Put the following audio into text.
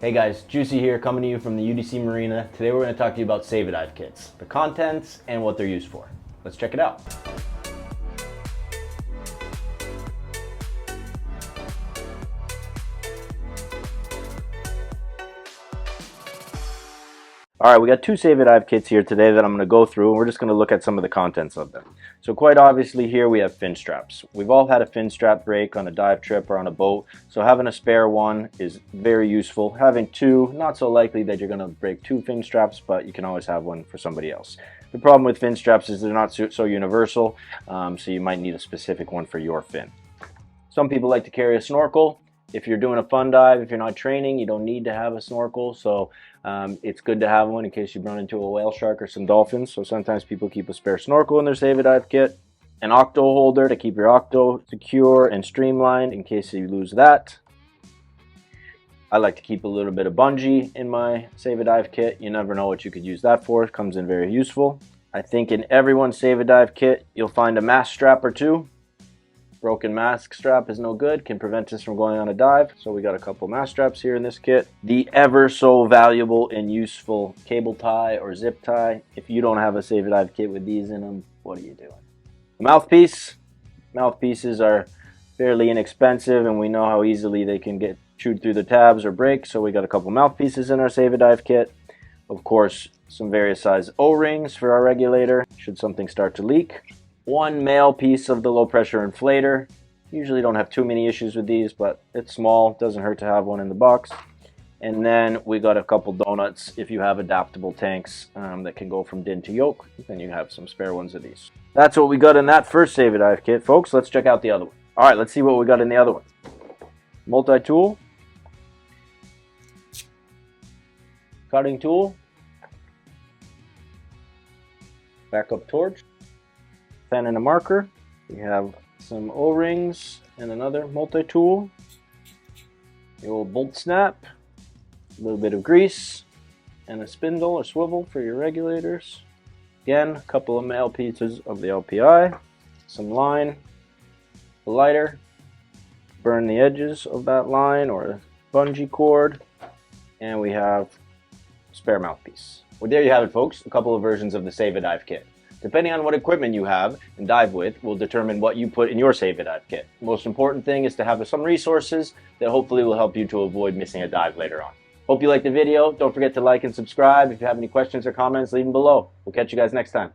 Hey guys, Juicy here, coming to you from the UDC Marina. Today we're going to talk to you about Save a Dive kits, the contents and what they're used for. Let's check it out. All right, we got two Save a Dive kits here today that I'm going to go through, and we're just going to look at some of the contents of them. So quite obviously here we have fin straps. We've all had a fin strap break on a dive trip or on a boat, so having a spare one is very useful. Having two, not so likely that you're going to break two fin straps, but you can always have one for somebody else. The problem with fin straps is they're not so universal, so you might need a specific one for your fin. Some people like to carry a snorkel. If you're doing a fun dive, if you're not training, you don't need to have a snorkel, so it's good to have one in case you run into a whale shark or some dolphins. So sometimes people keep a spare snorkel in their Save a Dive kit. An octo holder to keep your octo secure and streamlined in case you lose that. I like to keep a little bit of bungee in my Save a Dive kit. You never know what you could use that for. It comes in very useful. I think in everyone's Save a Dive kit, you'll find a mask strap or two. Broken mask strap is no good, can prevent us from going on a dive, so we got a couple mask straps here in this kit. The ever so valuable and useful cable tie or zip tie. If you don't have a Save a Dive kit with these in them, what are you doing? The mouthpiece. Mouthpieces are fairly inexpensive, and we know how easily they can get chewed through the tabs or break, so we got a couple mouthpieces in our Save a Dive kit. Of course, some various size O-rings for our regulator should something start to leak. One male piece of the low pressure inflator. Usually don't have too many issues with these, but it's small, doesn't hurt to have one in the box. And then we got a couple donuts. If you have adaptable tanks that can go from din to yoke, then you have some spare ones of these. That's what we got in that first Save a Dive kit, folks. Let's check out the other one. All right, let's see what we got in the other one. Multi-tool, cutting tool, backup torch, pen and a marker. We have some O-rings and another multi-tool. The old bolt snap, a little bit of grease, and a spindle or swivel for your regulators. Again, a couple of male pieces of the LPI, some line, a lighter, burn the edges of that line or a bungee cord, and we have a spare mouthpiece. Well, there you have it, folks, a couple of versions of the Save a Dive kit. Depending on what equipment you have and dive with will determine what you put in your Save a Dive kit. The most important thing is to have some resources that hopefully will help you to avoid missing a dive later on. Hope you liked the video. Don't forget to like and subscribe. If you have any questions or comments, leave them below. We'll catch you guys next time.